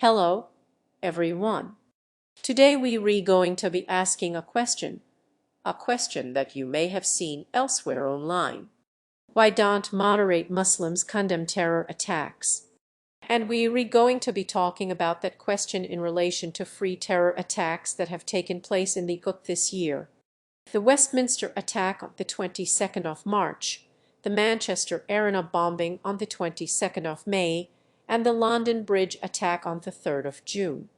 Hello, everyone. Today we going to be asking a question that you may have seen elsewhere online. Why don't moderate Muslims condemn terror attacks? And we going to be talking about that question in relation to free terror attacks that have taken place in the UK this year. The Westminster attack on the 22nd of March, the Manchester arena bombing on the 22nd of May, and the London Bridge attack on the 3rd of June.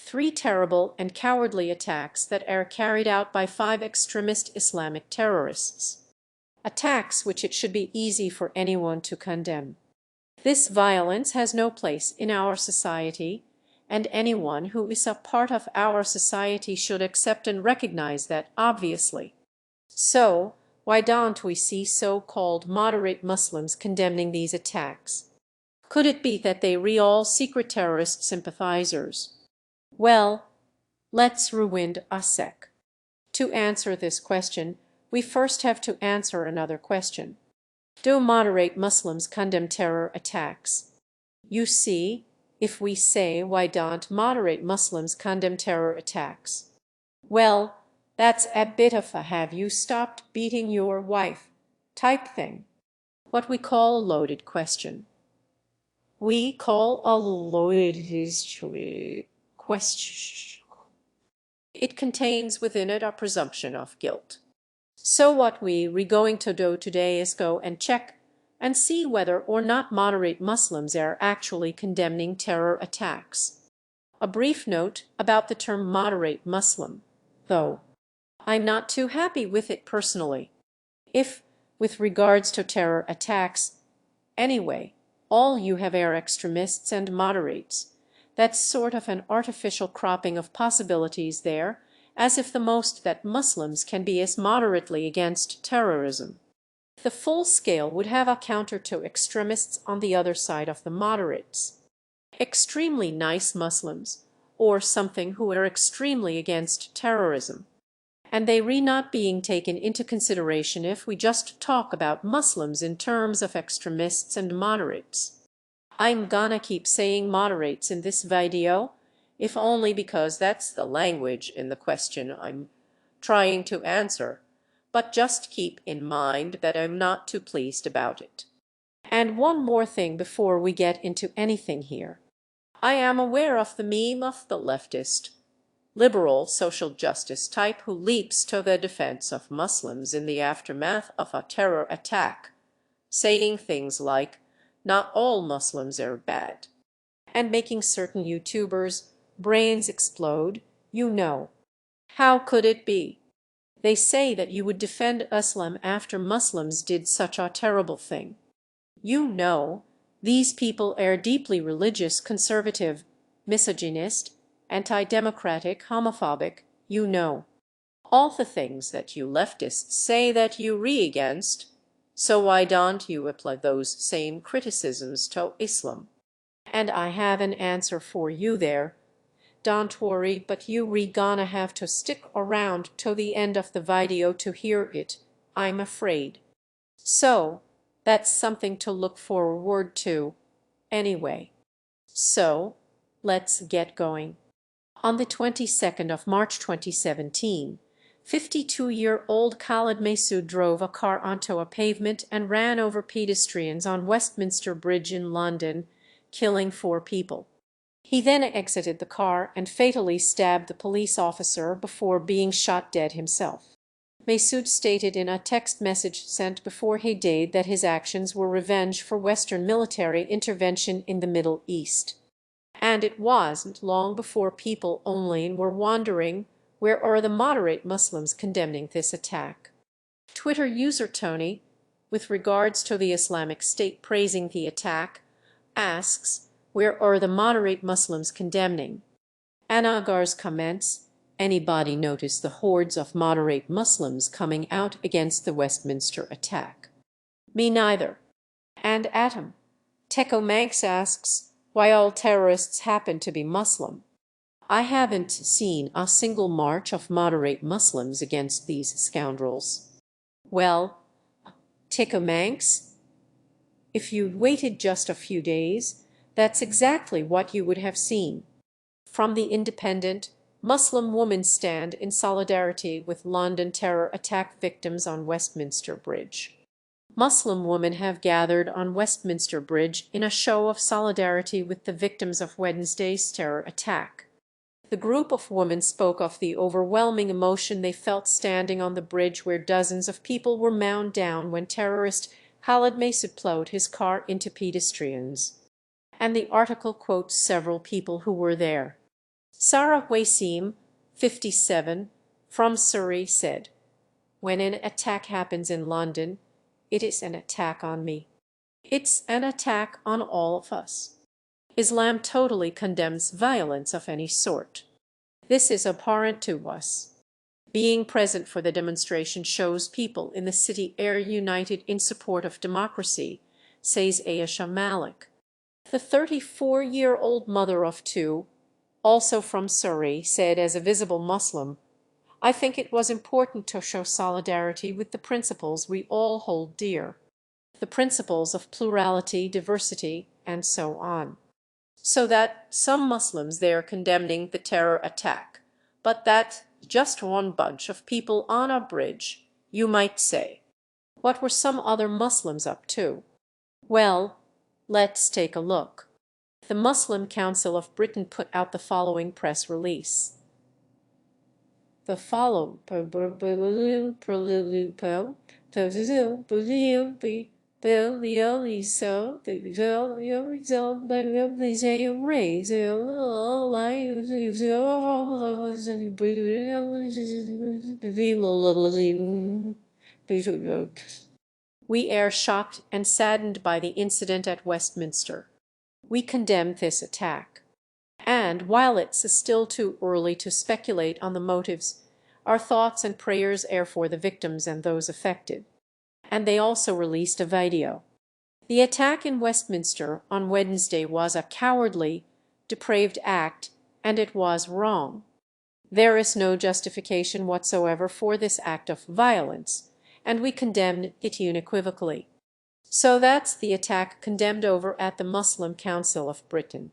Three terrible and cowardly attacks that are carried out by 5 extremist Islamic terrorists. Attacks which it should be easy for anyone to condemn. This violence has no place in our society, and anyone who is a part of our society should accept and recognize that, obviously. So, why don't we see so-called moderate Muslims condemning these attacks? Could it be that they are all secret terrorist sympathizers? Well, let's rewind a sec. To answer this question, we first have to answer another question. Do moderate Muslims condemn terror attacks? You see, if we say why don't moderate Muslims condemn terror attacks? Well, that's a bit of a have you stopped beating your wife type thing. What we call a loaded question. We call a loaded question. It contains within it a presumption of guilt. So what we going to do today is go and check and see whether or not moderate Muslims are actually condemning terror attacks. A brief note about the term moderate Muslim, though. I'm not too happy with it personally. If, with regards to terror attacks, anyway, all you have are extremists and moderates, that's sort of an artificial cropping of possibilities there, as if the most that Muslims can be is moderately against terrorism. The full scale would have a counter to extremists on the other side of the moderates. Extremely nice Muslims, or something who are extremely against terrorism. And they re not being taken into consideration if we just talk about Muslims in terms of extremists and moderates. I'm gonna keep saying moderates in this video, if only because that's the language in the question I'm trying to answer, but just keep in mind that I'm not too pleased about it. And one more thing before we get into anything here. I am aware of the meme of the leftist, liberal social justice type who leaps to the defense of Muslims in the aftermath of a terror attack, saying things like, not all Muslims are bad, and making certain YouTubers' brains explode, you know. How could it be? They say that you would defend Islam after Muslims did such a terrible thing. You know, these people are deeply religious, conservative, misogynist, anti-democratic, homophobic, you know. All the things that you leftists say that you against. So why don't you apply those same criticisms to Islam? And I have an answer for you there. Don't worry, but you gonna have to stick around to the end of the video to hear it, I'm afraid. So, that's something to look forward to, anyway. So, let's get going. On the 22nd of March 2017, 52-year-old Khalid Masood drove a car onto a pavement and ran over pedestrians on Westminster Bridge in London, killing 4 people. He then exited the car and fatally stabbed the police officer before being shot dead himself. Masood stated in a text message sent before he died that his actions were revenge for Western military intervention in the Middle East. And it wasn't long before people online were wondering, where are the moderate Muslims condemning this attack? Twitter user Tony, with regards to the Islamic State praising the attack, asks, where are the moderate Muslims condemning? Anagar's comments, anybody notice the hordes of moderate Muslims coming out against the Westminster attack? Me neither. And Atom, Techo Manx asks, why all terrorists happen to be Muslim? I haven't seen a single march of moderate Muslims against these scoundrels. Well, Techo Manx, if you waited just a few days, That's exactly what you would have seen. From the Independent, Muslim women stand in solidarity with London terror attack victims on Westminster Bridge. Muslim women have gathered on Westminster Bridge in a show of solidarity with the victims of Wednesday's terror attack. The group of women spoke of the overwhelming emotion they felt standing on the bridge where dozens of people were mown down when terrorist Khalid Masood plowed his car into pedestrians. And the article quotes several people who were there. Sarah Wasim, 57, from Surrey, said, "When an attack happens in London, it is an attack on me. It's an attack on all of us. Islam totally condemns violence of any sort. This is abhorrent to us. Being present for the demonstration shows people in the city are united in support of democracy," says Ayesha Malik. The 34-year-old mother of two, also from Surrey, said as a visible Muslim, "I think it was important to show solidarity with the principles we all hold dear, the principles of plurality, diversity, and so on. So that some Muslims there condemning the terror attack, but that just one bunch of people on a bridge, you might say. What were some other Muslims up to? Well, let's take a look." The Muslim Council of Britain put out the following press release. The following "We are shocked and saddened by the incident at Westminster. We condemn this attack. And while it's still too early to speculate on the motives, our thoughts and prayers are for the victims and those affected." And they also released a video. The attack in Westminster on Wednesday was a cowardly, depraved act, and it was wrong. There is no justification whatsoever for this act of violence, and we condemn it unequivocally. So that's the attack condemned over at the Muslim Council of Britain.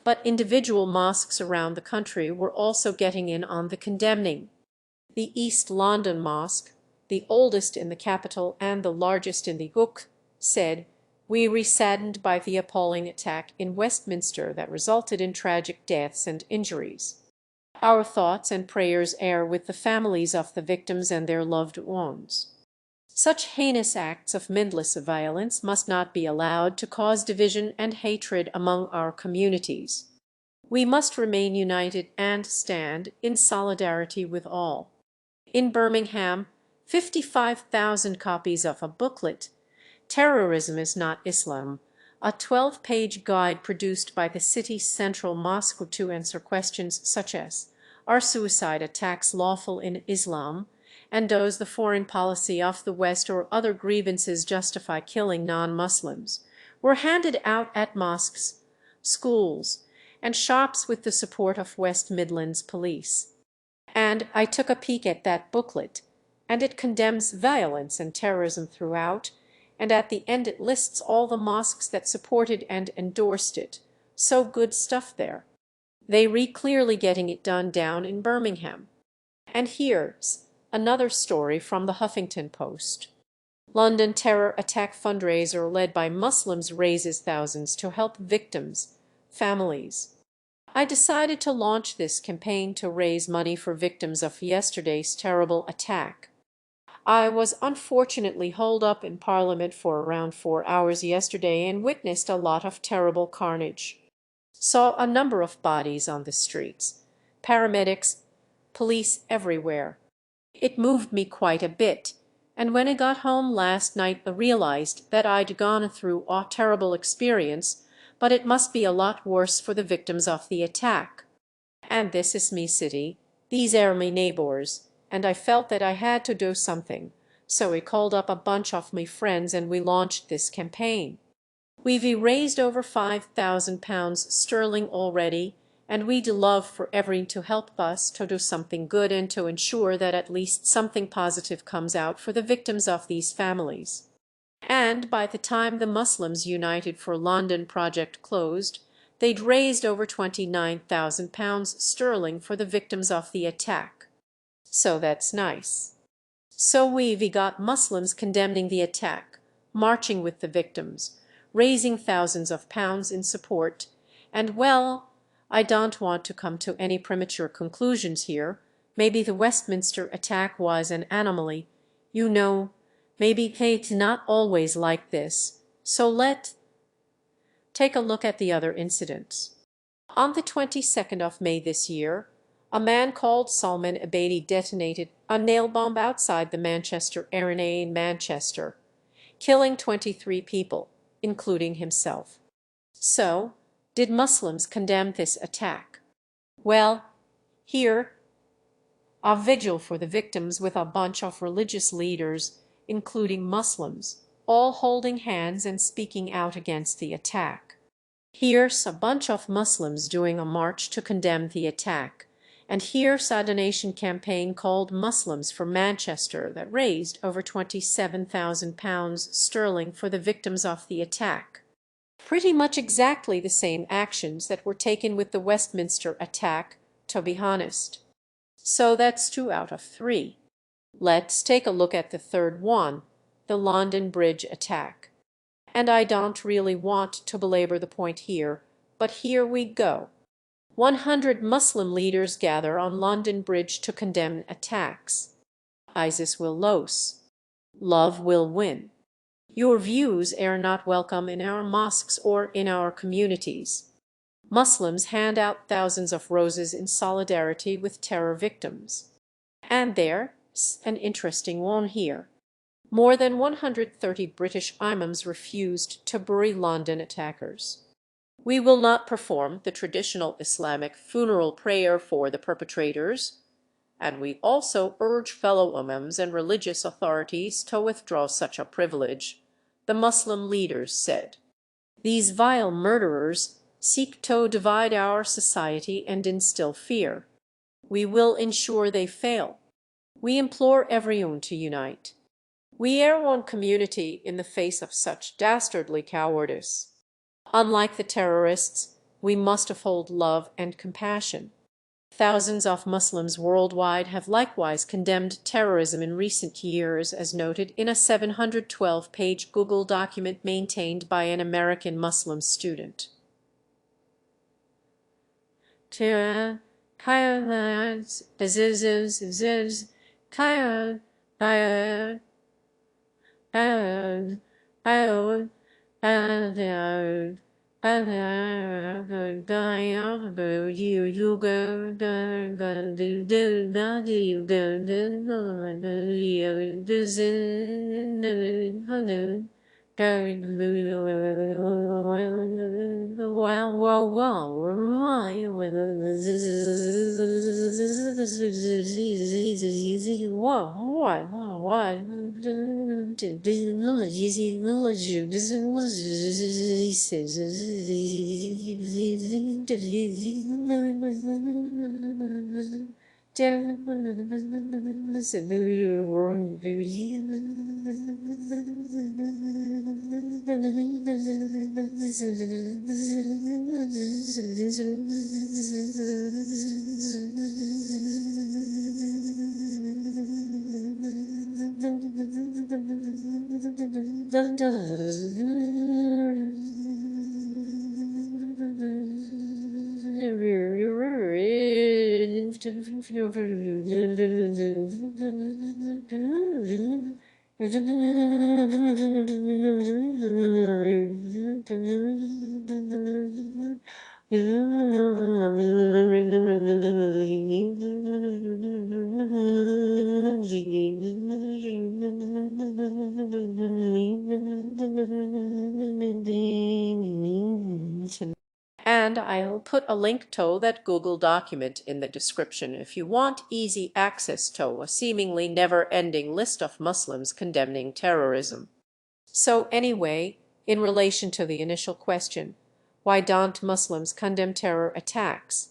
But individual mosques around the country were also getting in on the condemning. The East London Mosque, the oldest in the capital and the largest in the UK, said, "We are saddened by the appalling attack in Westminster that resulted in tragic deaths and injuries. Our thoughts and prayers are with the families of the victims and their loved ones. Such heinous acts of mindless violence must not be allowed to cause division and hatred among our communities. We must remain united and stand in solidarity with all." In Birmingham, 55,000 copies of a booklet, "Terrorism is Not Islam," a 12-page guide produced by the city's central mosque to answer questions such as, "Are suicide attacks lawful in Islam?" and "Does the foreign policy of the West or other grievances justify killing non-Muslims?" were handed out at mosques, schools, and shops with the support of West Midlands Police. And I took a peek at that booklet, and it condemns violence and terrorism throughout, and at the end it lists all the mosques that supported and endorsed it. So good stuff there. They read clearly getting it done down in Birmingham. And here's another story from the Huffington Post. London terror attack fundraiser led by Muslims raises thousands to help victims' families. I decided to launch this campaign to raise money for victims of yesterday's terrible attack. I was unfortunately holed up in Parliament for around 4 hours yesterday and witnessed a lot of terrible carnage. Saw a number of bodies on the streets, paramedics, police everywhere. It moved me quite a bit, and when I got home last night I realized that I'd gone through a terrible experience, but it must be a lot worse for the victims of the attack. And this is me city, these are me neighbors, and I felt that I had to do something, so I called up a bunch of me friends and we launched this campaign. We've raised over £5,000 sterling already, and we'd love for everyone to help us to do something good and to ensure that at least something positive comes out for the victims of these families. And by the time the Muslims United for London project closed, they'd raised over £29,000 sterling for the victims of the attack. So that's nice. So we got Muslims condemning the attack, marching with the victims, raising thousands of pounds in support, and well, I don't want to come to any premature conclusions here. Maybe the Westminster attack was an anomaly. You know, maybe fate's not always like this. So let's take a look at the other incidents. On the 22nd of May this year, a man called Salman Abedi detonated a nail bomb outside the Manchester Arena in Manchester, killing 23 people, including himself. So, did Muslims condemn this attack? Well, here, a vigil for the victims with a bunch of religious leaders, including Muslims, all holding hands and speaking out against the attack. Here's a bunch of Muslims doing a march to condemn the attack. And here's a donation campaign called Muslims for Manchester that raised over £27,000 sterling for the victims of the attack. Pretty much exactly the same actions that were taken with the Westminster attack, to be honest. So that's 2 out of 3. Let's take a look at the third one, the London Bridge attack. And I don't really want to belabor the point here, but here we go. 100 Muslim leaders gather on London Bridge to condemn attacks. ISIS will lose. Love will win. Your views are not welcome in our mosques or in our communities. Muslims hand out thousands of roses in solidarity with terror victims. And there's an interesting one here. More than 130 British imams refused to bury London attackers. We will not perform the traditional Islamic funeral prayer for the perpetrators, and we also urge fellow imams and religious authorities to withdraw such a privilege, the Muslim leaders said. These vile murderers seek to divide our society and instill fear. We will ensure they fail. We implore everyone to unite. We are one community in the face of such dastardly cowardice. Unlike the terrorists, we must uphold love and compassion. Thousands of Muslims worldwide have likewise condemned terrorism in recent years, as noted in a 712-page Google document maintained by an American Muslim student. And I'll put a link to that Google document in the description if you want easy access to a seemingly never-ending list of Muslims condemning terrorism. So anyway, in relation to the initial question, why don't Muslims condemn terror attacks?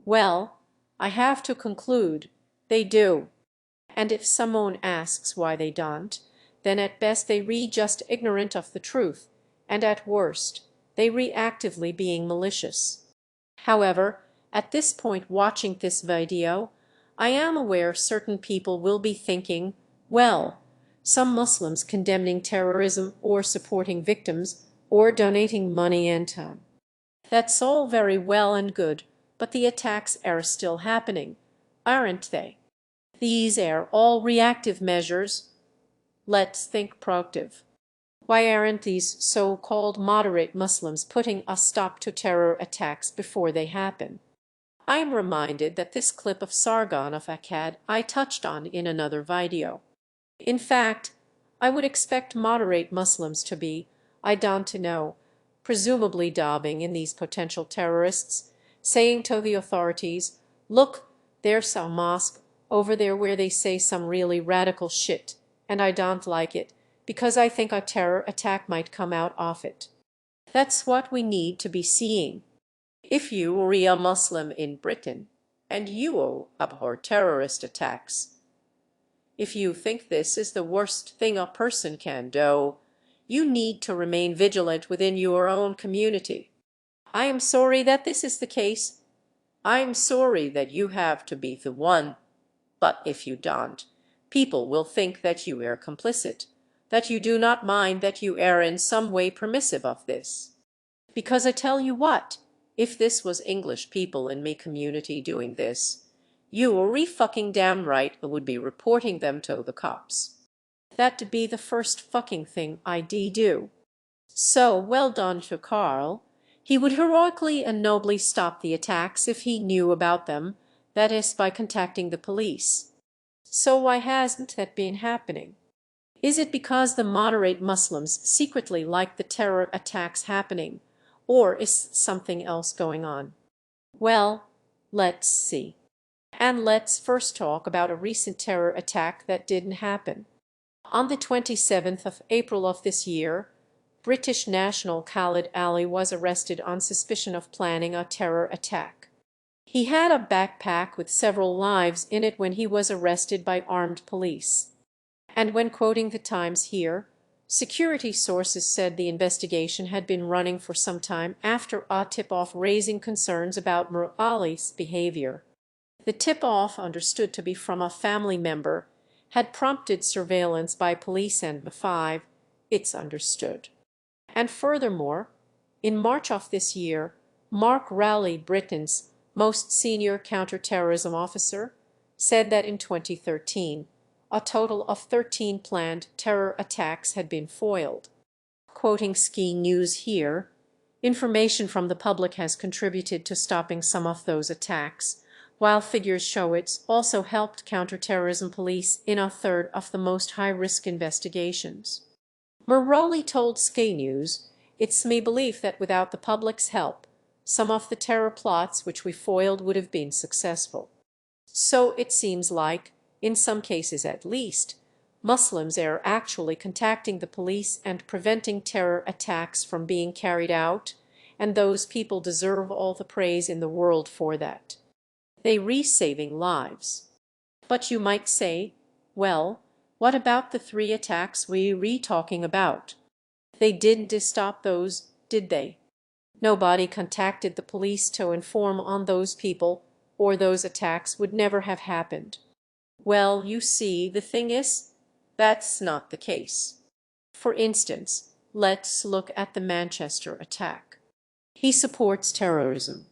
Well, I have to conclude they do. And if someone asks why they don't, then at best they re just ignorant of the truth, and at worst they reactively being malicious. However, at this point watching this video, I am aware certain people will be thinking, well, some Muslims condemning terrorism or supporting victims or donating money and time. That's all very well and good, but the attacks are still happening, aren't they? These are all reactive measures. Let's think proactive. Why aren't these so-called moderate Muslims putting a stop to terror attacks before they happen? I am reminded that this clip of Sargon of Akkad I touched on in another video. In fact, I would expect moderate Muslims to be, I don't know, presumably dabbing in these potential terrorists, saying to the authorities, look, there's some mosque over there where they say some really radical shit, and I don't like it, because I think a terror attack might come out of it. That's what we need to be seeing. If you were a Muslim in Britain, and you abhor terrorist attacks, if you think this is the worst thing a person can do, you need to remain vigilant within your own community. I am sorry that this is the case. I am sorry that you have to be the one. But if you don't, people will think that you are complicit, that you do not mind, that you are in some way permissive of this. Because I tell you what, if this was English people in me community doing this, you fucking damn right would be reporting them to the cops. That'd be the first fucking thing I'd do. So well done to Carl. He would heroically and nobly stop the attacks if he knew about them, that is, by contacting the police. So why hasn't that been happening? Is it because the moderate Muslims secretly like the terror attacks happening, or is something else going on? Well, let's see. And let's first talk about a recent terror attack that didn't happen. On the 27th of April of this year, British national Khalid Ali was arrested on suspicion of planning a terror attack. He had a backpack with several lives in it when he was arrested by armed police. And when quoting the Times here, security sources said the investigation had been running for some time after a tip-off raising concerns about Ali's behavior. The tip-off, understood to be from a family member, had prompted surveillance by police and MI5, it's understood. And furthermore, in March of this year, Mark Rowley, Britain's most senior counterterrorism officer, said that in 2013, a total of 13 planned terror attacks had been foiled. Quoting Sky News here, information from the public has contributed to stopping some of those attacks, while figures show it's also helped counterterrorism police in a third of the most high-risk investigations. Rowley told Sky News, it's my belief that without the public's help, some of the terror plots which we foiled would have been successful. So it seems like, in some cases at least, Muslims are actually contacting the police and preventing terror attacks from being carried out, and those people deserve all the praise in the world for that. They re-saving lives. But you might say, well, what about the 3 attacks we re-talking about? They didn't stop those, did they? Nobody contacted the police to inform on those people, or those attacks would never have happened. Well, you see, the thing is, that's not the case. For instance, let's look at the Manchester attack. He supports terrorism.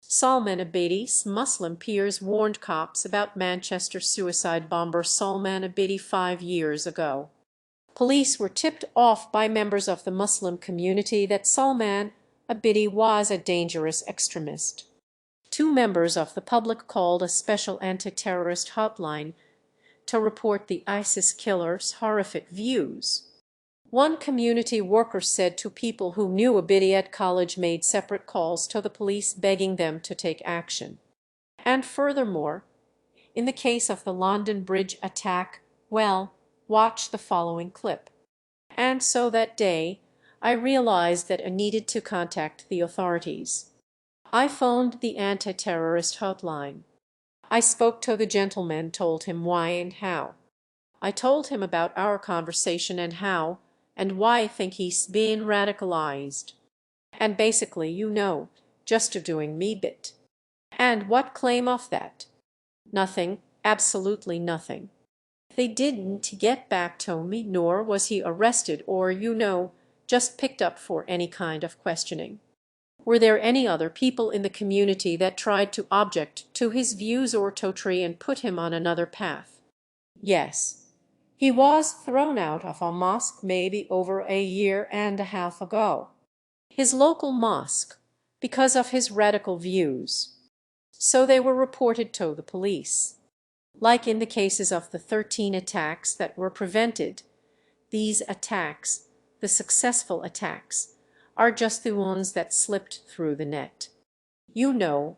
Salman Abedi's Muslim peers warned cops about Manchester suicide bomber Salman Abedi 5 years ago. Police were tipped off by members of the Muslim community that Salman Abedi was a dangerous extremist. 2 members of the public called a special anti-terrorist hotline to report the ISIS killer's horrific views. One community worker said to people who knew Abedi at college made separate calls to the police begging them to take action. And furthermore, in the case of the London Bridge attack, well, watch the following clip. And so that day, I realized that I needed to contact the authorities. I phoned the anti-terrorist hotline. I spoke to the gentleman, told him why and how. I told him about our conversation and how and why I think he's being radicalized. And basically, just doing me bit. And what claim of that? Nothing, absolutely nothing. They didn't get back to me, nor was he arrested or, just picked up for any kind of questioning. Were there any other people in the community that tried to object to his views or to try and put him on another path? Yes. He was thrown out of a mosque maybe over a year and a half ago. His local mosque, because of his radical views. So they were reported to the police. Like in the cases of the 13 attacks that were prevented, these attacks, the successful attacks, are just the ones that slipped through the net. The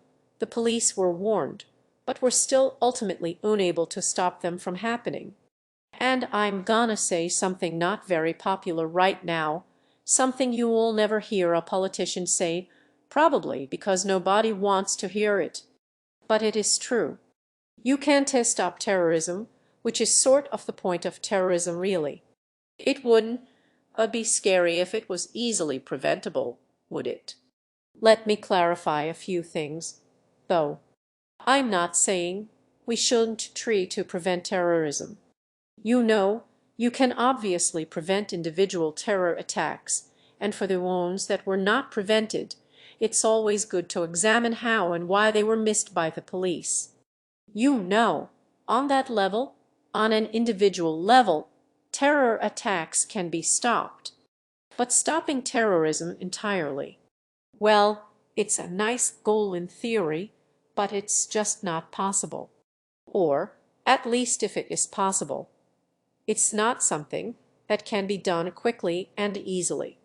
police were warned, but were still ultimately unable to stop them from happening. And I'm gonna say something not very popular right now, something you'll never hear a politician say, probably because nobody wants to hear it. But it is true. You can't stop terrorism, which is sort of the point of terrorism really. It wouldn't be scary if it was easily preventable, would it? Let me clarify a few things, though. I'm not saying we shouldn't try to prevent terrorism. You can obviously prevent individual terror attacks, and for the ones that were not prevented, it's always good to examine how and why they were missed by the police. On that level, on an individual level, terror attacks can be stopped. But stopping terrorism entirely, well, it's a nice goal in theory, but it's just not possible. Or, at least if it is possible, it's not something that can be done quickly and easily.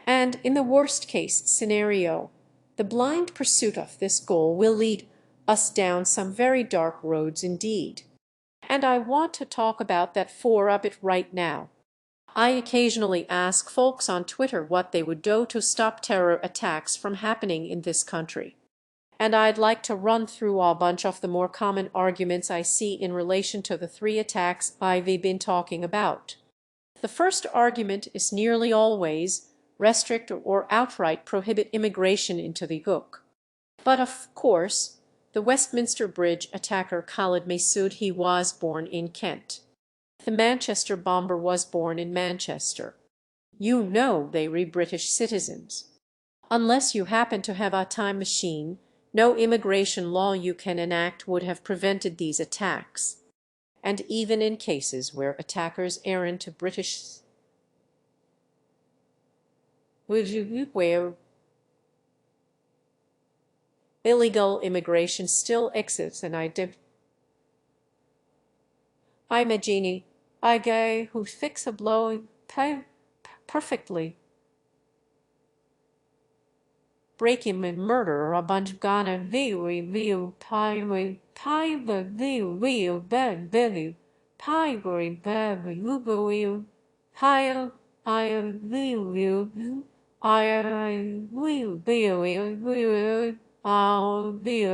And in the worst case scenario, the blind pursuit of this goal will lead us down some very dark roads indeed. And I want to talk about that for a bit right now. I occasionally ask folks on Twitter what they would do to stop terror attacks from happening in this country. And I'd like to run through a bunch of the more common arguments I see in relation to the 3 attacks I've been talking about. The first argument is nearly always restrict or outright prohibit immigration into the hook. But of course, the Westminster Bridge attacker Khalid Masood, he was born in Kent. The Manchester bomber was born in Manchester. They were British citizens. Unless you happen to have a time machine, no immigration law you can enact would have prevented these attacks. And even in cases where attackers aren't British, where illegal immigration still exists, and I'm a genie, a guy who fix a blow perfectly. Break him and murder a bunch of Ghana view pie the view bad value pie very bad view higher view I will be I'll be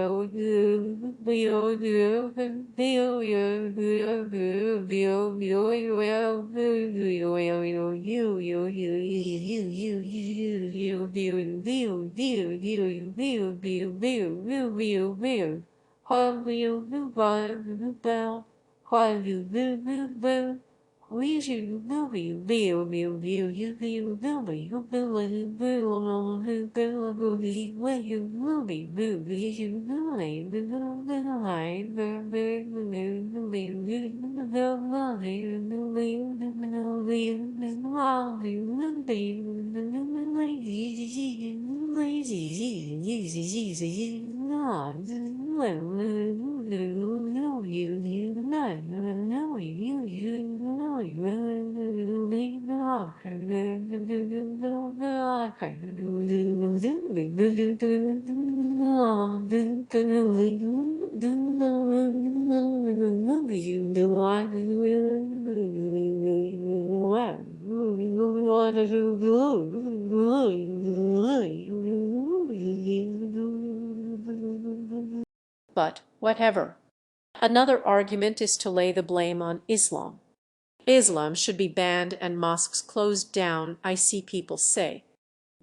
we should But whatever. Another argument is to lay the blame on Islam. Islam should be banned and mosques closed down, I see people say.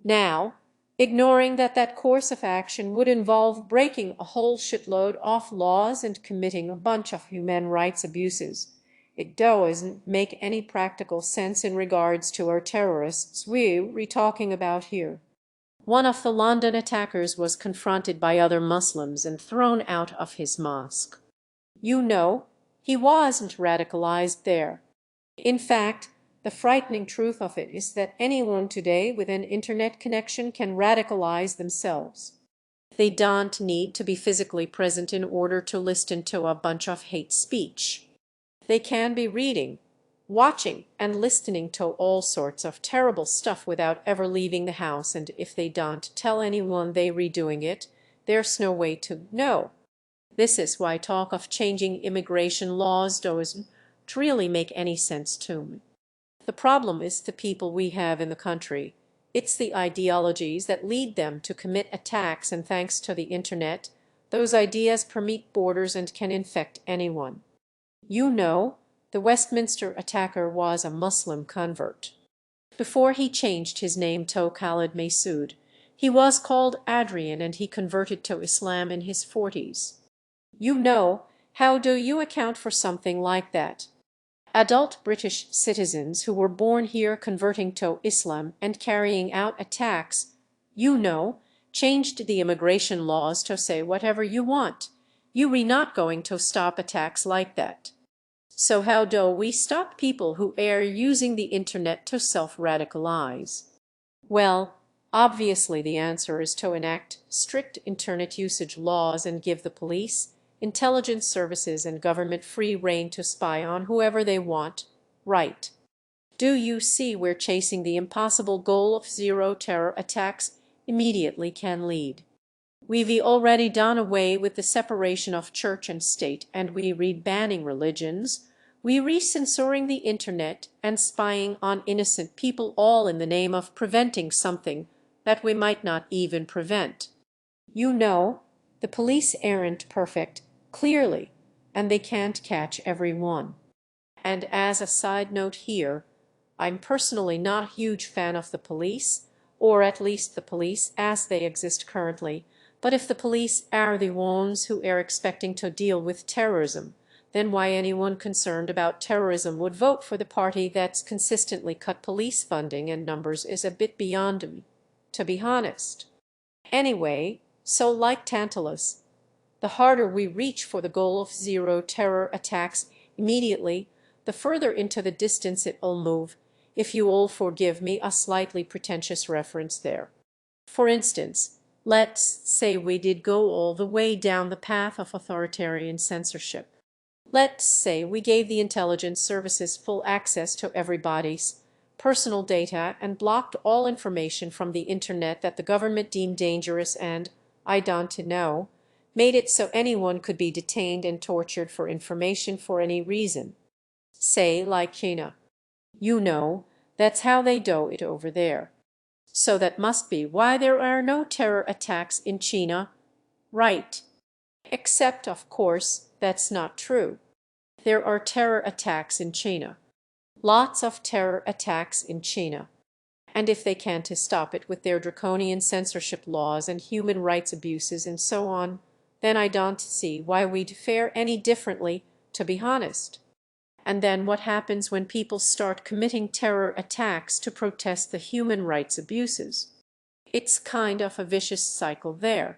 Now, ignoring that course of action would involve breaking a whole shitload of laws and committing a bunch of human rights abuses. It doesn't make any practical sense in regards to our terrorists we're talking about here. One of the London attackers was confronted by other Muslims and thrown out of his mosque. You know, he wasn't radicalized there. In fact, the frightening truth of it is that anyone today with an internet connection can radicalize themselves. They don't need to be physically present in order to listen to a bunch of hate speech. They can be reading, watching, and listening to all sorts of terrible stuff without ever leaving the house, and if they don't tell anyone they're redoing it, there's no way to know. This is why talk of changing immigration laws doesn't really make any sense to me. The problem is the people we have in the country. It's the ideologies that lead them to commit attacks, and thanks to the internet, those ideas permeate borders and can infect anyone. You know, the Westminster attacker was a Muslim convert. Before he changed his name to Khalid Masood, he was called Adrian, and he converted to Islam in his 40s. You know, how do you account for something like that? Adult British citizens who were born here converting to Islam and carrying out attacks, you know, changed the immigration laws to say whatever you want. You are not going to stop attacks like that. So how do we stop people who are using the internet to self-radicalize? Well, obviously the answer is to enact strict internet usage laws and give the police, intelligence services, and government free rein to spy on whoever they want, right? Do you see where chasing the impossible goal of zero terror attacks immediately can lead? We've already done away with the separation of church and state, and we read banning religions. We re-censoring the internet and spying on innocent people, all in the name of preventing something that we might not even prevent. You know, the police aren't perfect, clearly, and they can't catch everyone. And as a side note here, I'm personally not a huge fan of the police, or at least the police as they exist currently, but if the police are the ones who are expecting to deal with terrorism, then why anyone concerned about terrorism would vote for the party that's consistently cut police funding and numbers is a bit beyond me, to be honest. Anyway, so like Tantalus, the harder we reach for the goal of zero terror attacks immediately, the further into the distance it'll move, if you all forgive me a slightly pretentious reference there. For instance, let's say we did go all the way down the path of authoritarian censorship. Let's say we gave the intelligence services full access to everybody's personal data and blocked all information from the internet that the government deemed dangerous and, I don't know, made it so anyone could be detained and tortured for information for any reason. Say like China. You know, that's how they do it over there. So that must be why there are no terror attacks in China, right? Except, of course, that's not true. There are terror attacks in China. Lots of terror attacks in China. And if they can't stop it with their draconian censorship laws and human rights abuses and so on, then I don't see why we'd fare any differently, to be honest. And then what happens when people start committing terror attacks to protest the human rights abuses? It's kind of a vicious cycle there.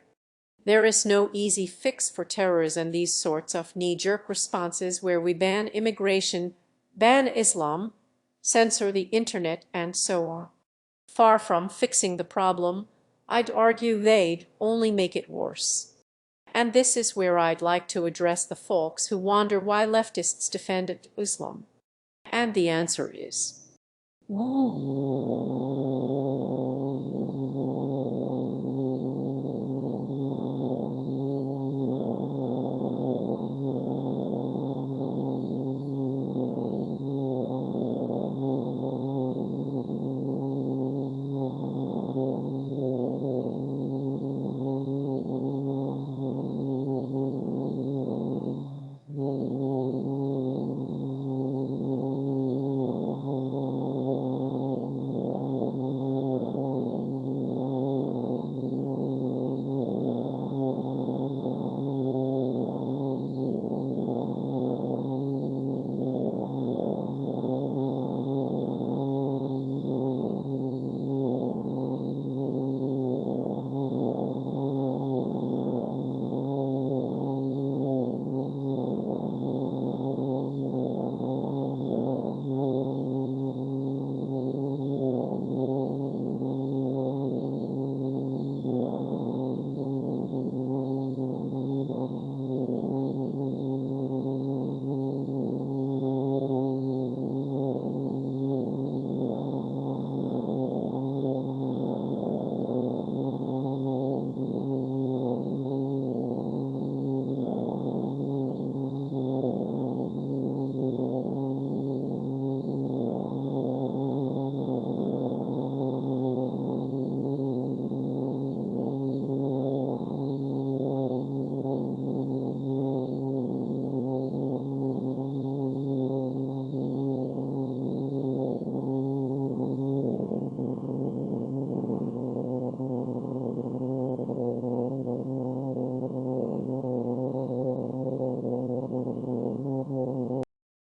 There is no easy fix for terrorism, these sorts of knee-jerk responses where we ban immigration, ban Islam, censor the internet, and so on. Far from fixing the problem, I'd argue they'd only make it worse. And this is where I'd like to address the folks who wonder why leftists defend Islam. And the answer is,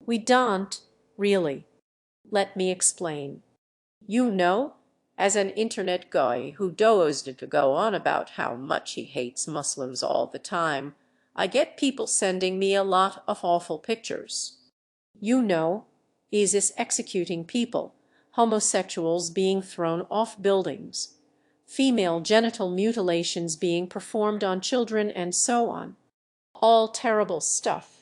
We don't, really. Let me explain. You know, as an internet guy who does to go on about how much he hates Muslims all the time, I get people sending me a lot of awful pictures. You know, ISIS executing people, homosexuals being thrown off buildings, female genital mutilations being performed on children, and so on. All terrible stuff.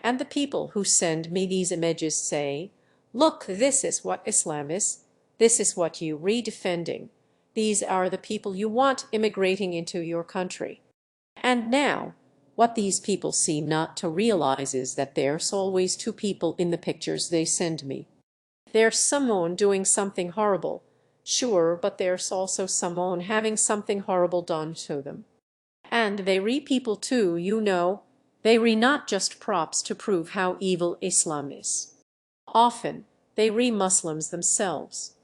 And the people who send me these images say, look, this is what Islam is. This is what you re-defending. These are the people you want immigrating into your country. And now, what these people seem not to realize is that there's always two people in the pictures they send me. There's someone doing something horrible, sure, but there's also someone having something horrible done to them. And they re-people too, you know. They not just props to prove how evil Islam is. Often, they re-Muslims themselves.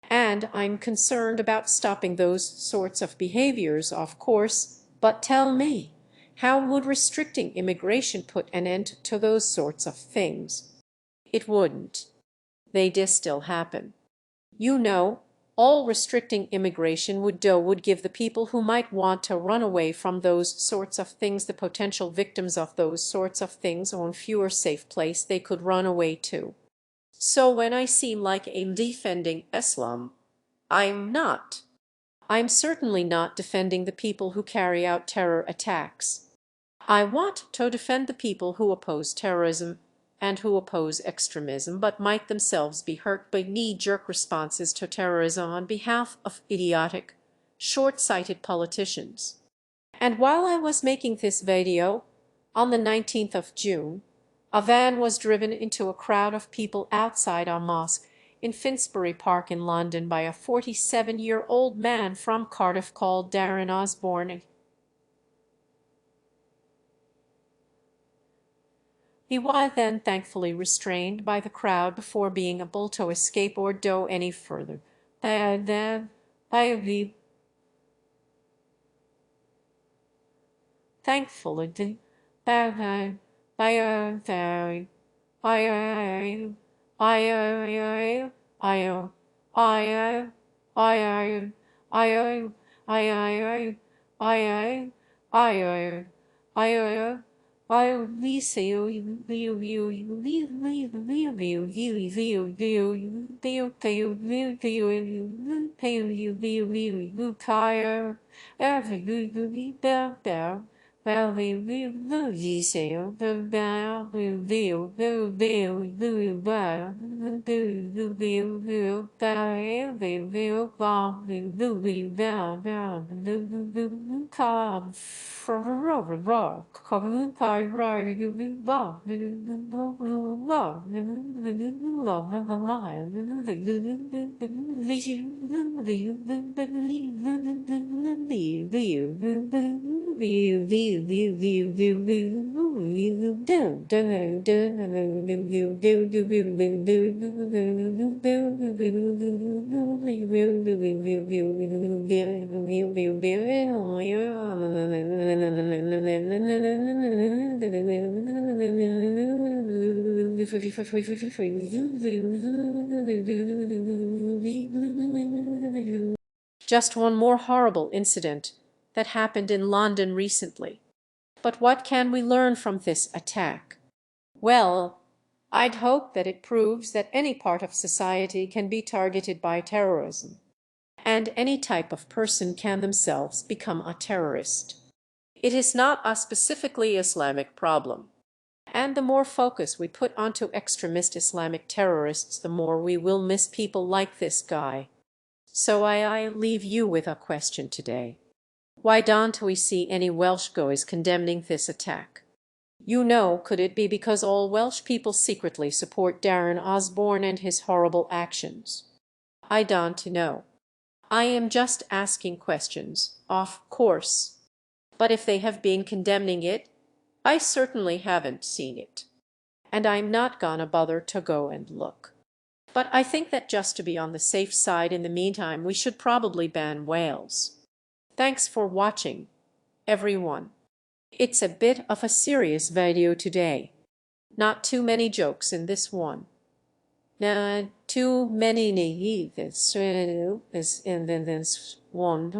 And I'm concerned about stopping those sorts of behaviors, of course, but tell me, how would restricting immigration put an end to those sorts of things? It wouldn't. They still happen. You know, all restricting immigration would give the people who might want to run away from those sorts of things, the potential victims of those sorts of things, on fewer safe place they could run away to. So when I seem like I'm defending Islam, I'm not. I'm certainly not defending the people who carry out terror attacks. I want to defend the people who oppose terrorism and who oppose extremism, but might themselves be hurt by knee-jerk responses to terrorism on behalf of idiotic, short-sighted politicians. And while I was making this video, on the 19th of June, a van was driven into a crowd of people outside a mosque in Finsbury Park in London by a 47-year-old man from Cardiff called Darren Osborne. He was then thankfully restrained by the crowd before being able to escape or go any further. Thankfully, just one more horrible incident that happened in London recently. But what can we learn from this attack? Well, I'd hope that it proves that any part of society can be targeted by terrorism, and any type of person can themselves become a terrorist. It is not a specifically Islamic problem. And the more focus we put onto extremist Islamic terrorists, the more we will miss people like this guy. So I leave you with a question today. Why don't we see any Welsh guys condemning this attack? You know, could it be because all Welsh people secretly support Darren Osborne and his horrible actions? I don't know. I am just asking questions, of course. But if they have been condemning it, I certainly haven't seen it. And I'm not gonna bother to go and look. But I think that just to be on the safe side in the meantime, we should probably ban whales. Thanks for watching, everyone. It's a bit of a serious video today. Not too many jokes in this one. Too many is in this one.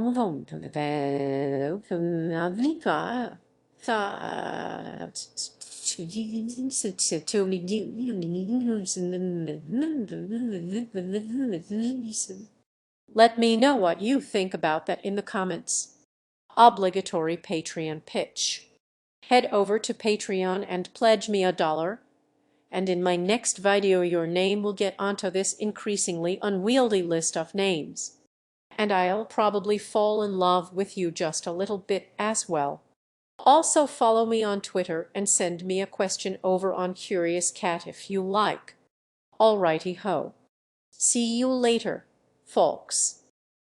Let me know what you think about that in the comments. Obligatory Patreon pitch. Head over to Patreon and pledge me $1, and in my next video your name will get onto this increasingly unwieldy list of names. And I'll probably fall in love with you just a little bit as well. Also follow me on Twitter and send me a question over on Curious Cat if you like. Alrighty ho. See you later, folks.